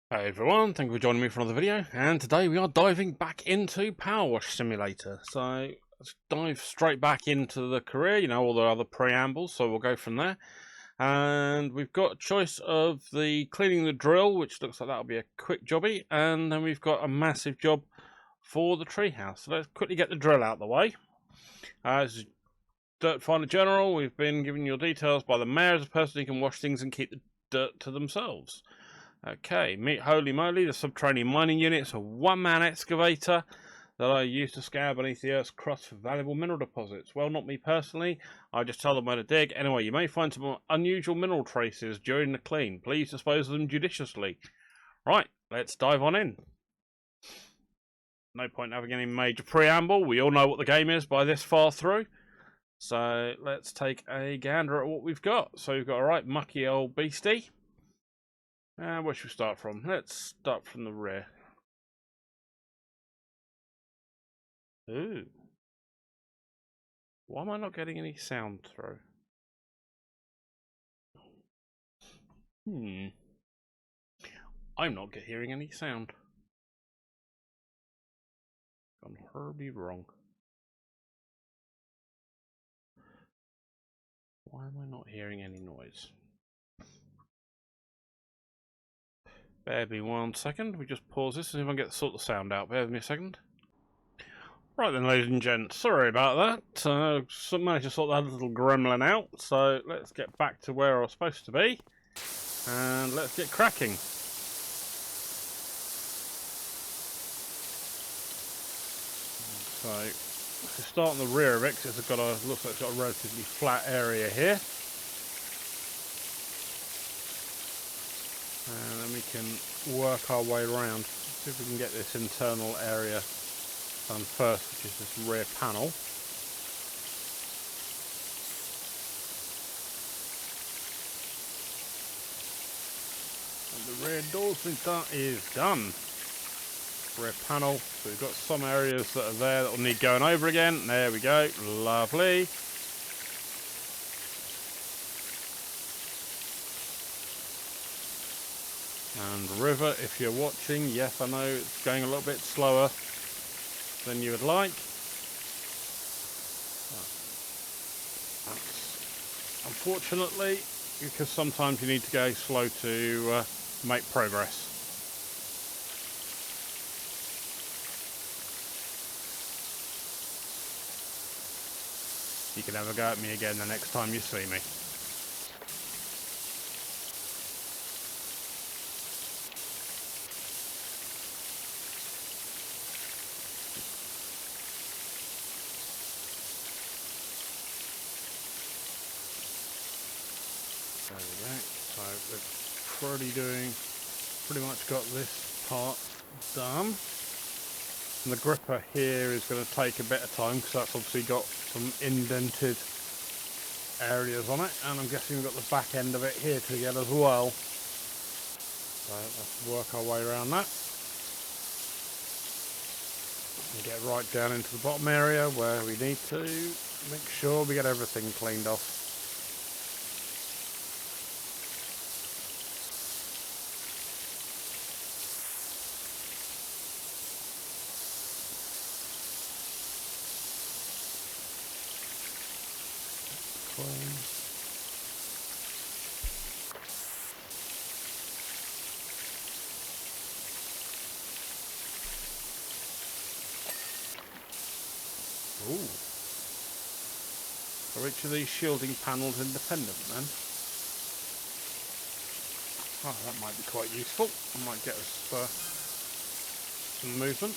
Hey everyone, thank you for joining me for another video, and today we are diving back into PowerWash Simulator. So let's dive straight back into the career, all the other preambles, so we'll go from there. And we've got a choice of the cleaning the drill, which looks like that'll be a quick jobby, and then we've got a massive job for the treehouse. So let's quickly get the drill out of the way. As Dirt Finder General, we've been given your details by the mayor as a person who can wash things and keep the dirt to themselves. Okay, meet Holy Moly, the subterranean mining unit. It's a one-man excavator that I use to scour beneath the Earth's crust for valuable mineral deposits. Well, not me personally. I just tell them where to dig. Anyway, you may find some unusual mineral traces during the clean. Please dispose of them judiciously. Right, let's dive on in. No point having any major preamble. We all know what the game is by this far through. So let's take a gander at what we've got. So we've got a right mucky old beastie. Where should we start from? Let's start from the rear. Ooh. Why am I not getting any sound through? I'm not hearing any sound. I'm horribly wrong. Why am I not hearing any noise? Bear with me 1 second. We just pause this and see if I can get sort the sound out. Bear with me a second. Right then, ladies and gents, sorry about that. Managed to sort that little gremlin out, so let's get back to where I was supposed to be, and let's get cracking. So, if we start on the rear of it, because looks like it's got a relatively flat area here. And then we can work our way around. See if we can get this internal area done first, which is this rear panel. And the rear door is done. Rear panel. So we've got some areas that are there that will need going over again. There we go. Lovely. And river, if you're watching, yes, I know it's going a little bit slower than you would like. That's unfortunately, because sometimes you need to go slow to make progress. You can have a go at me again the next time you see me. There we go. So we're pretty much got this part done. And the gripper here is going to take a bit of time because that's obviously got some indented areas on it, and I'm guessing we've got the back end of it here to get as well. So let's work our way around that. And get right down into the bottom area where we need to make sure we get everything cleaned off. Ooh. Are each of these shielding panels independent then? Oh, that might be quite useful. I might get us some movement.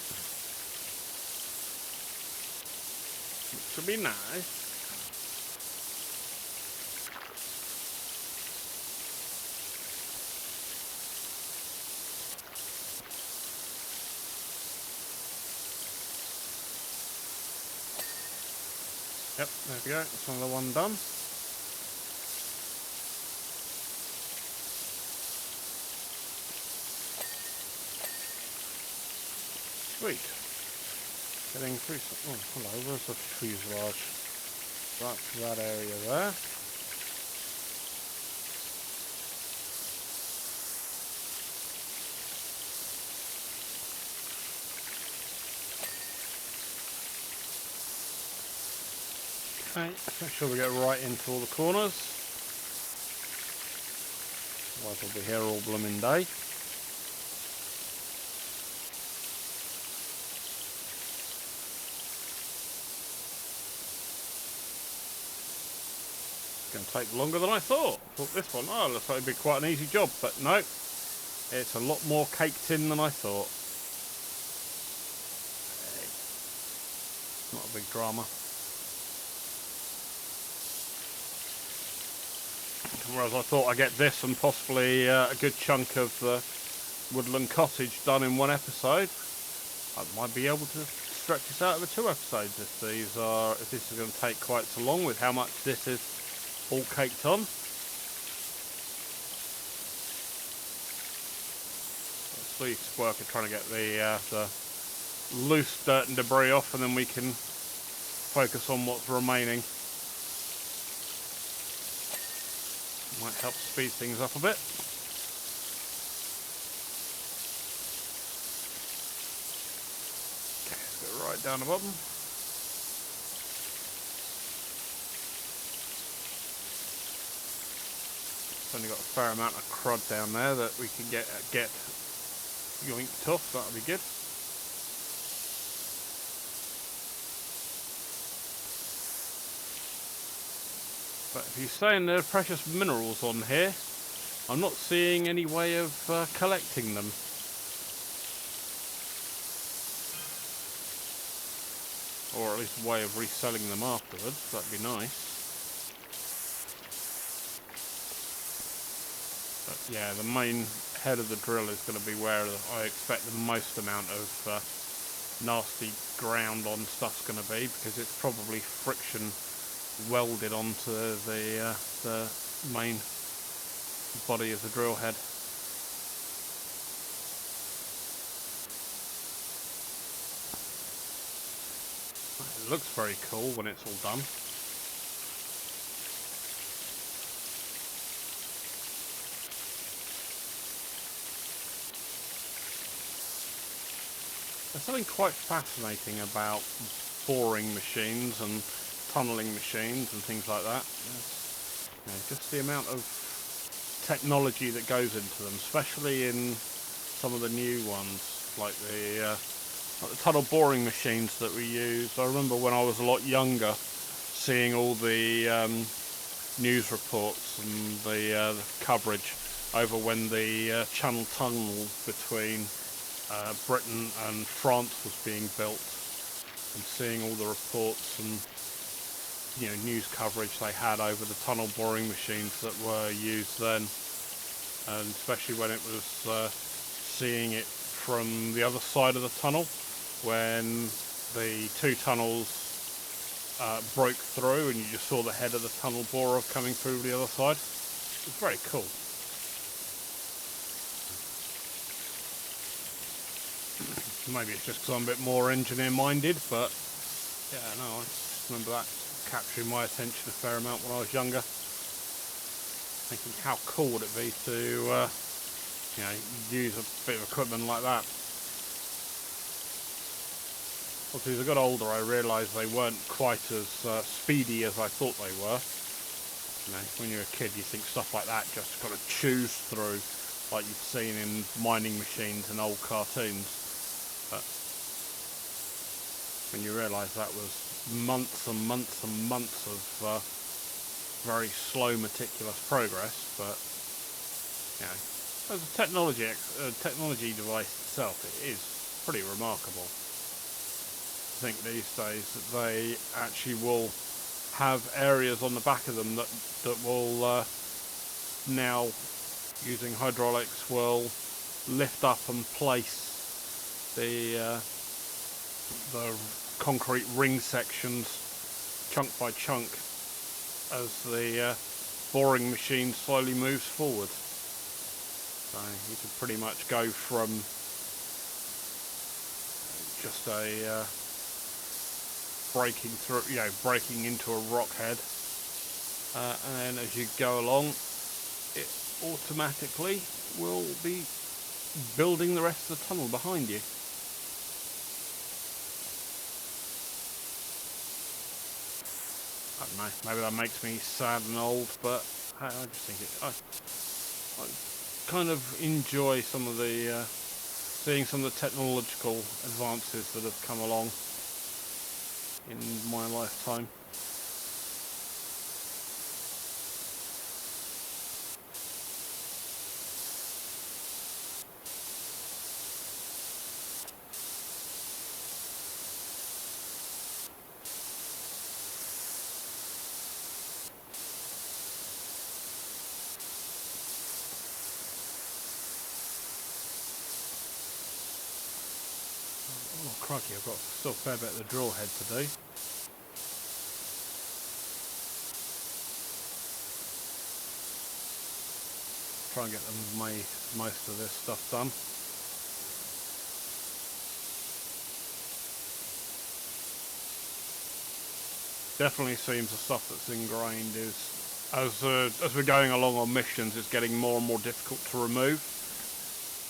Which would be nice. Yep, there we go, that's another one done. Sweet. Getting through some, oh hello, where's the fuselage? That's that area there. Okay, make sure we get right into all the corners. Otherwise we'll be here all blooming day. It's going to take longer than I thought. I thought this one, oh, looks like it'd be quite an easy job, but no, it's a lot more caked in than I thought. Not a big drama. Whereas I thought I'd get this and possibly a good chunk of the woodland cottage done in one episode, I might be able to stretch this out over 2 episodes if this is going to take quite so long with how much this is all caked on. Let's work at trying to get the loose dirt and debris off, and then we can focus on what's remaining. Might help speed things up a bit. Okay, let's go right down the bottom. It's only got a fair amount of crud down there that we can get yoinked off. That'll be good. But if you're saying there are precious minerals on here, I'm not seeing any way of collecting them. Or at least a way of reselling them afterwards. That'd be nice. But yeah, the main head of the drill is going to be where I expect the most amount of nasty ground on stuff's going to be, because it's probably friction welded onto the main body of the drill head. It looks very cool when it's all done. There's something quite fascinating about boring machines and tunneling machines and things like that. Just the amount of technology that goes into them, especially in some of the new ones, like the tunnel boring machines that we use. I remember when I was a lot younger, seeing all the news reports and the coverage over when the Channel Tunnel between Britain and France was being built, and seeing all the reports and news coverage they had over the tunnel boring machines that were used then, and especially when it was seeing it from the other side of the tunnel, when the 2 tunnels broke through and you just saw the head of the tunnel borer coming through the other side. It was very cool. Maybe it's just because I'm a bit more engineer minded, but yeah, no, I just remember that capturing my attention a fair amount when I was younger, thinking how cool would it be to use a bit of equipment like that. Obviously, as I got older, I realised they weren't quite as speedy as I thought they were. When you're a kid, you think stuff like that just got to choose through, like you've seen in mining machines and old cartoons. But when you realise that was months and months and months of very slow, meticulous progress, but as a technology device itself, it is pretty remarkable. I think these days that they actually will have areas on the back of them that will now, using hydraulics, will lift up and place the concrete ring sections chunk by chunk as the boring machine slowly moves forward. So you can pretty much go from just a breaking into a rock head, and then as you go along, it automatically will be building the rest of the tunnel behind you. know. Maybe that makes me sad and old, but I just think I kind of enjoy some of the seeing some of the technological advances that have come along in my lifetime. Oh crikey, I've got still a fair bit of the drill head to do. Try and get most of this stuff done. Definitely seems the stuff that's ingrained is, as we're going along on missions, it's getting more and more difficult to remove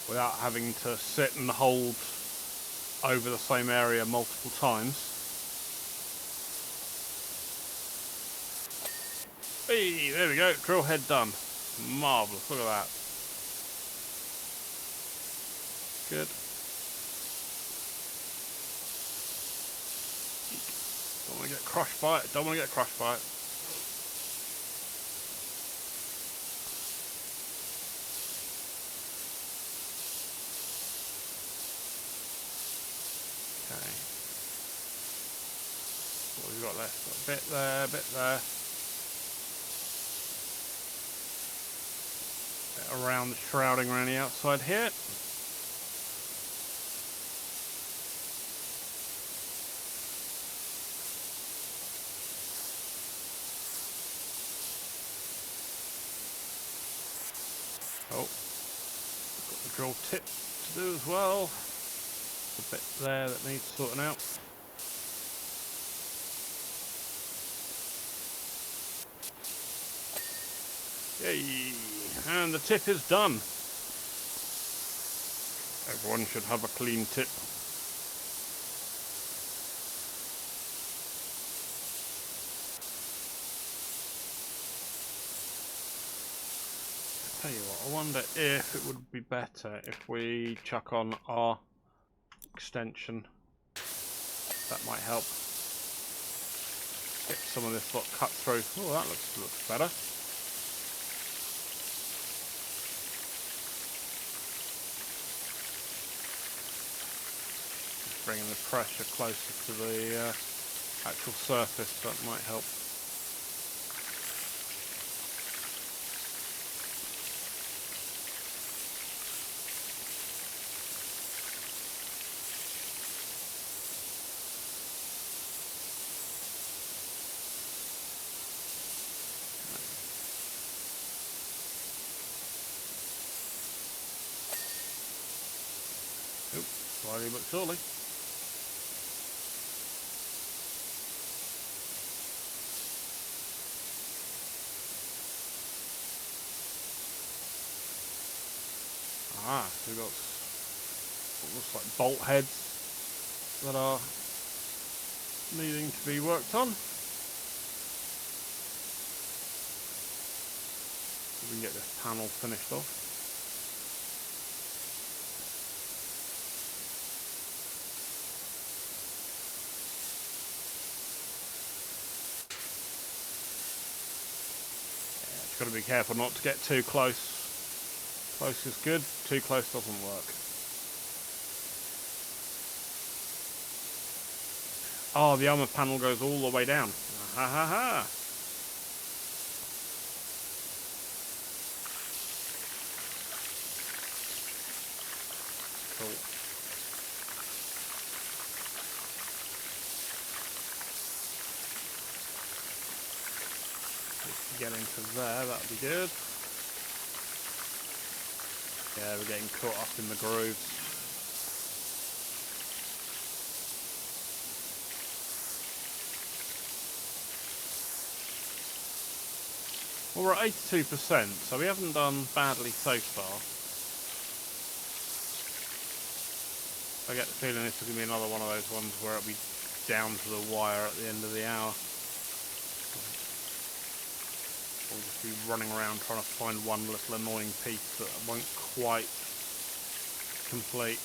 without having to sit and hold over the same area multiple times. Hey, there we go, drill head done. Marvellous, look at that. Good. Don't want to get crushed by it, don't want to get crushed by it. Okay. What have we got left? Got a bit there, a bit there. Bit around the shrouding around the outside here. Oh, got the drill tip to do as well. A bit there that needs sorting out. Yay! And the tip is done. Everyone should have a clean tip. Tell you what, I wonder if it would be better if we chuck on our extension. That might help. Get some of this lot cut through. Oh, that looks better. Just bringing the pressure closer to the actual surface, that might help. Slowly but surely. Ah, so we've got what looks like bolt heads that are needing to be worked on. So we can get this panel finished off. Got to be careful not to get too close. Close is good, too close doesn't work. Oh, the armor panel goes all the way down. Ha ha ha! Cool. Get into there, that'd be good. Yeah, we're getting caught up in the grooves. Well, we're at 82%, so we haven't done badly so far. I get the feeling this is going to be another one of those ones where it'll be down to the wire at the end of the hour. I'll just be running around trying to find one little annoying piece that won't quite complete.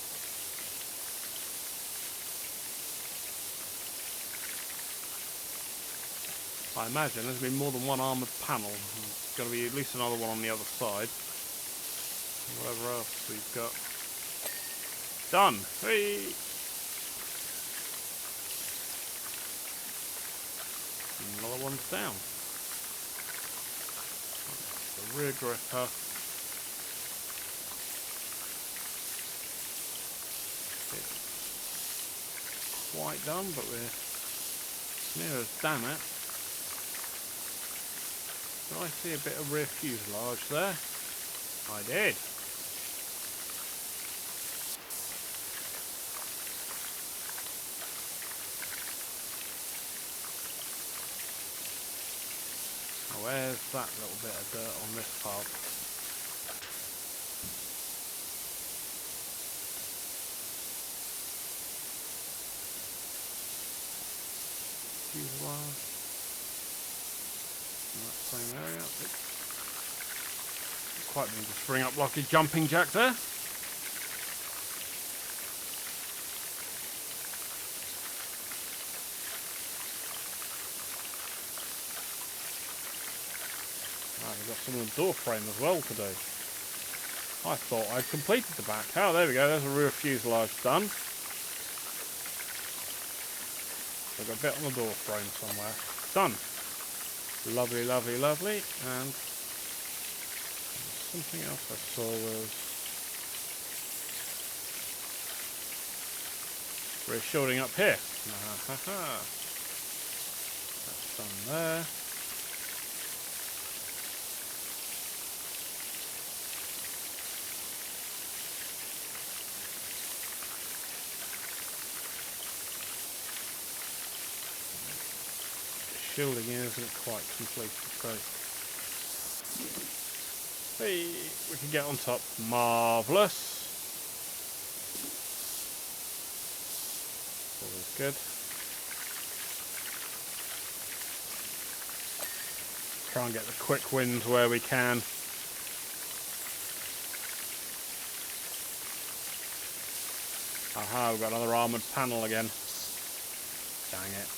I imagine there's going to be more than one armoured panel. There's going to be at least another one on the other side. Whatever else we've got. Done! Hey! Another one's down. The rear gripper. It's quite done, but we're near as damn it. Did I see a bit of rear fuselage there? I did. Now where's that little bit of dirt on this part? Fuselage. In that same area. Quite mean to spring up like a jumping jack there. Right, we've got some of the door frame as well to do. I thought I'd completed the back. Oh, there we go. There's a rear fuselage done. We've got a bit on the door frame somewhere. Done. Lovely, lovely, lovely. And something else I saw was rear shielding up here. That's done there. Shielding isn't quite completed, so hey, we can get on top. Marvellous. Always good. Try and get the quick wins where we can. Aha, we've got another armoured panel again. Dang it.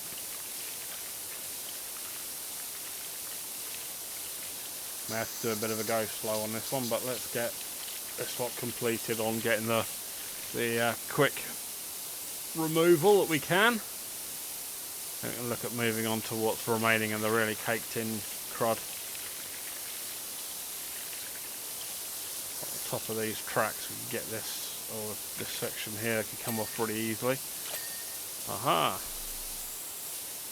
May have to do a bit of a go slow on this one, but let's get this one completed on getting the quick removal that we can. And look at moving on to what's remaining in the really caked in crud. On the top of these tracks we can get this, or this section here can come off pretty easily. Aha!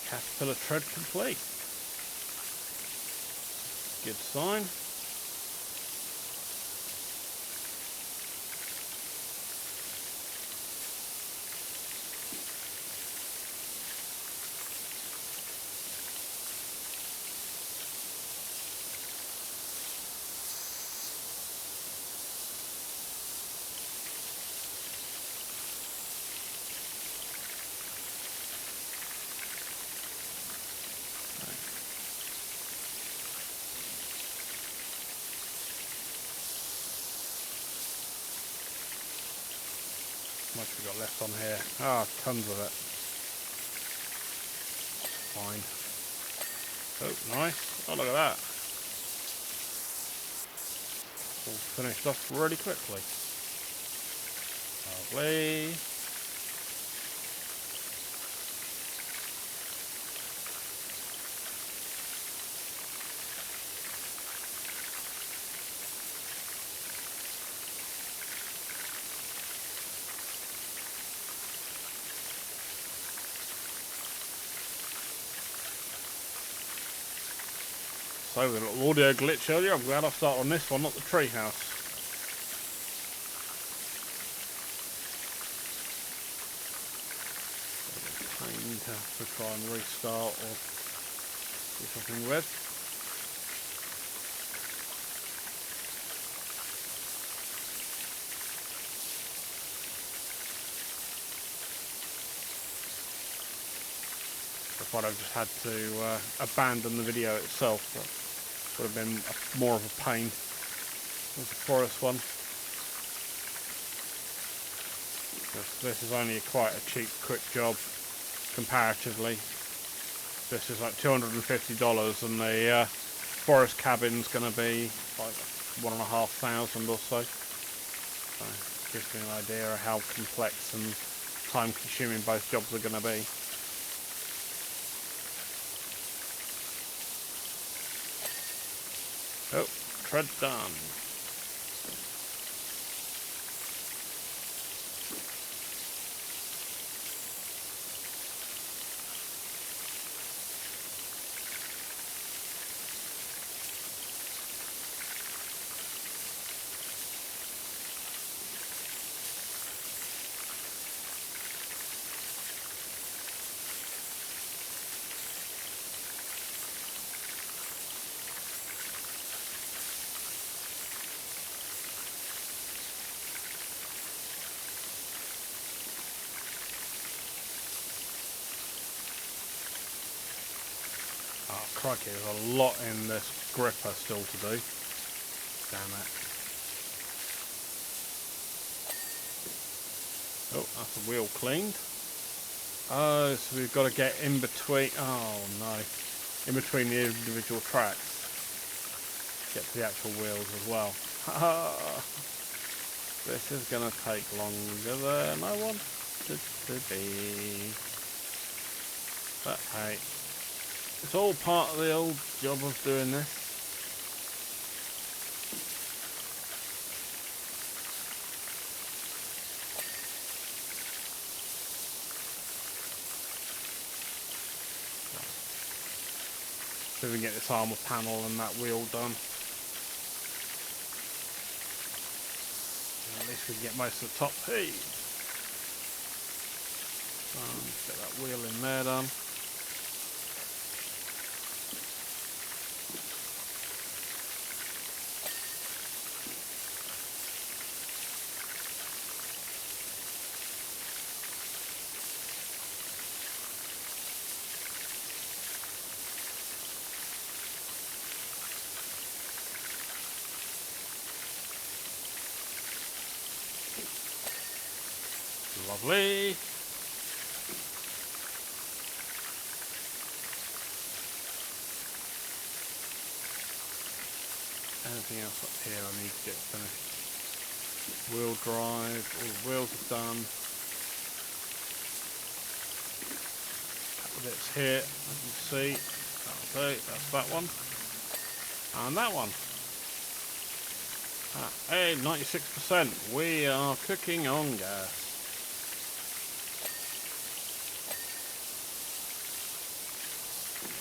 Caterpillar tread complete. Good sign. How much we got left on here? Ah, tons of it. Fine. Oh, nice. Oh, look at that. All finished off really quickly. Lovely. So, with a little audio glitch earlier, I'm glad I started on this one, not the treehouse. Pain to have to try and restart or do something with. I thought I've just had to abandon the video itself. But Would have been more of a pain with the forest one. This is only quite a cheap, quick job comparatively. This is like $250, and the forest cabin's going to be like $1,500 or so. So gives me an idea of how complex and time-consuming both jobs are going to be. Oh, tread done. Oh, crikey, there's a lot in this gripper still to do. Damn it. Oh, that's the wheel cleaned. Oh, so we've got to get in between. Oh no. In between the individual tracks. Get to the actual wheels as well. This is going to take longer than I want it to be. But hey. It's all part of the old job of doing this. So we can get this armour panel and that wheel done. And at least we can get most of the top piece. Get that wheel in there done. Lovely. Anything else up here I need to get finished? Wheel drive, all the wheels are done. Couple of bits here, as you see. That'll do, that's that one. And that one. Hey, 96%. We are cooking on gas.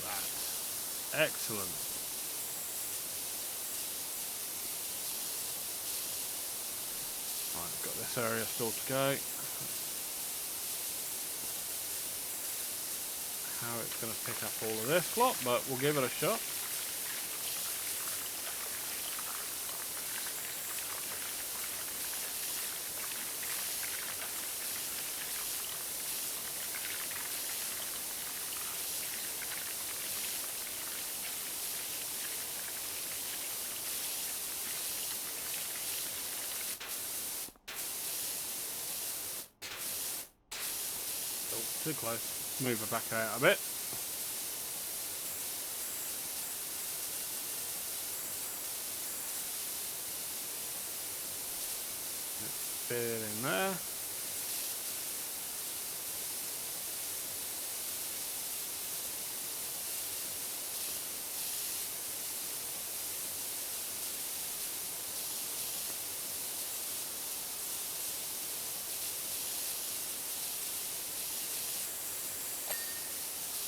That's excellent. Right, got this area still to go. How it's going to pick up all of this lot, but we'll give it a shot. Too close. Move her back out a bit. Fit it in there.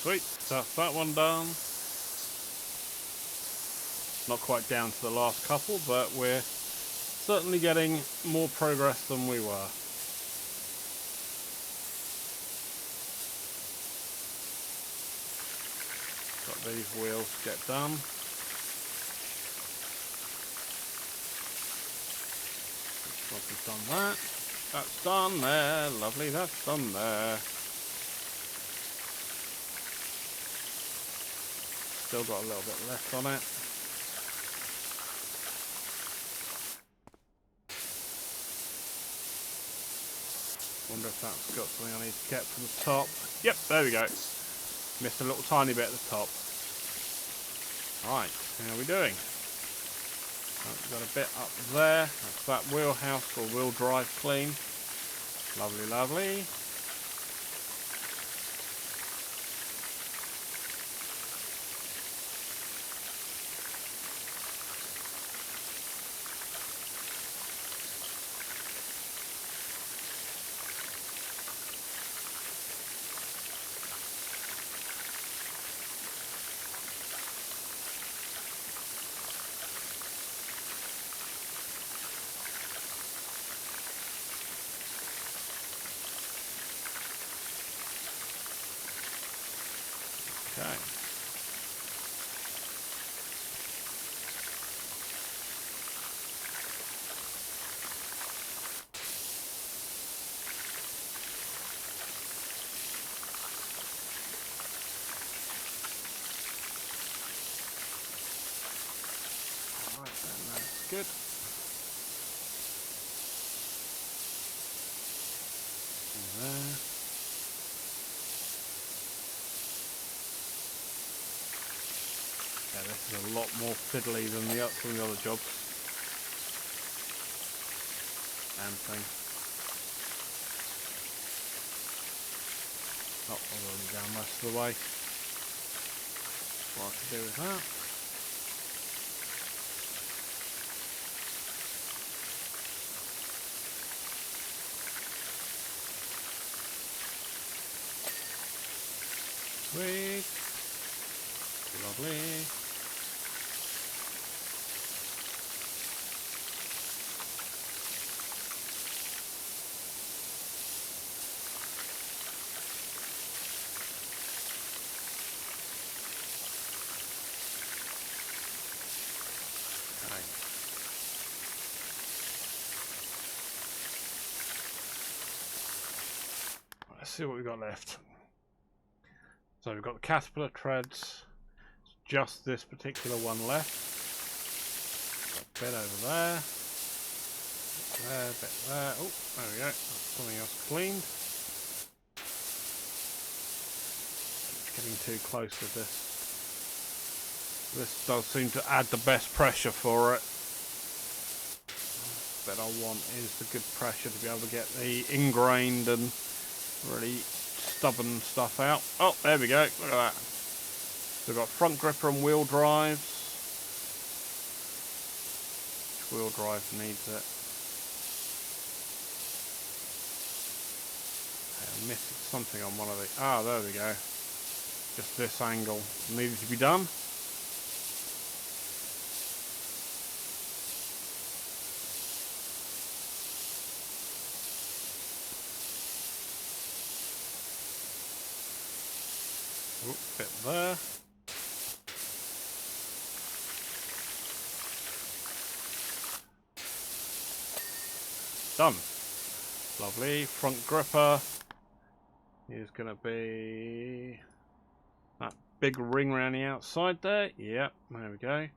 Sweet, that's that one done. Not quite down to the last couple, but we're certainly getting more progress than we were. Got these wheels to get done. Once we've done that, that's done there. Lovely, that's done there. Still got a little bit left on it. Wonder if that's got something I need to get from the top. Yep, there we go. Missed a little tiny bit at the top. Right, how are we doing? We've got a bit up there. That's that wheelhouse or wheel drive clean. Lovely, lovely. Okay. Alright then, that's good. There. Yeah, this is a lot more fiddly than some of the other jobs. Damn thing. Oh, I've already down most of the way. What I can do with that. Sweet. Lovely. Let's see what we've got left. So we've got the caterpillar treads. It's just this particular one left. Got a bit over there. Bit there, bit there. Oh, there we go. That's something else cleaned. It's getting too close with this. This does seem to add the best pressure for it. The bit I want is the good pressure to be able to get the ingrained and really stubborn stuff out. Oh, there we go. Look at that. So we've got front gripper and wheel drives. Which wheel drive needs it? I missed something on one of the... Ah, there we go. Just this angle needed to be done. Bit there. Done. Lovely. Front gripper is going to be that big ring around the outside there. Yep, there we go. And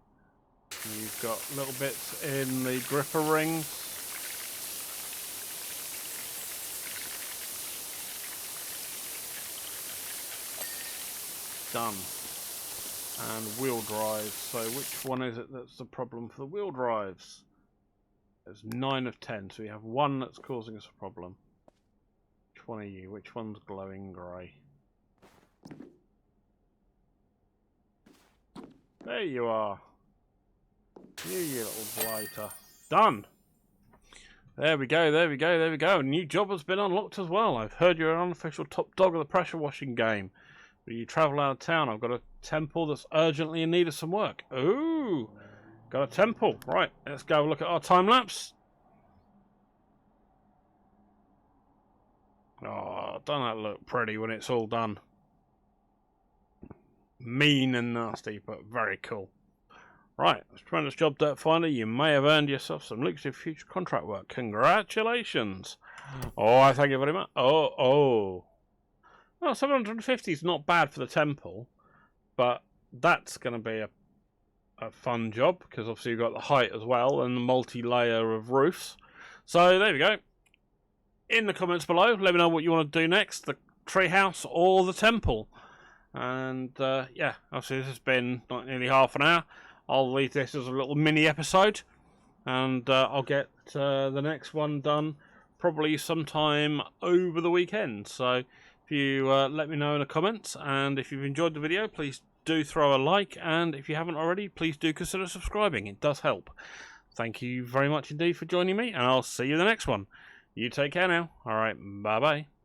you've got little bits in the gripper rings. Done. And wheel drives. So which one is it that's the problem for the wheel drives? There's 9 of 10, so we have one that's causing us a problem. Which one are you? Which one's glowing grey? There you are. You little blighter. Done. There we go, there we go, there we go. A new job has been unlocked as well. I've heard you're an unofficial top dog of the pressure washing game. You travel out of town. I've got a temple that's urgently in need of some work. Ooh, got a temple. Right, let's go look at our time lapse. Oh, don't that look pretty when it's all done? Mean and nasty, but very cool. Right, that's tremendous job, Dirt Finder. You may have earned yourself some lucrative future contract work. Congratulations. Oh, I thank you very much. Oh. Well, 750 is not bad for the temple, but that's going to be a fun job, because obviously you've got the height as well and the multi-layer of roofs. So there we go. in the comments below. Let me know what you want to do next, the treehouse or the temple. And yeah, obviously this has been nearly half an hour. I'll leave this as a little mini episode, and I'll get the next one done probably sometime over the weekend. So if you let me know in the comments, and if you've enjoyed the video, please do throw a like, and if you haven't already, please do consider subscribing. It does help. Thank you very much indeed for joining me, and I'll see you in the next one. You take care now. Alright, bye bye.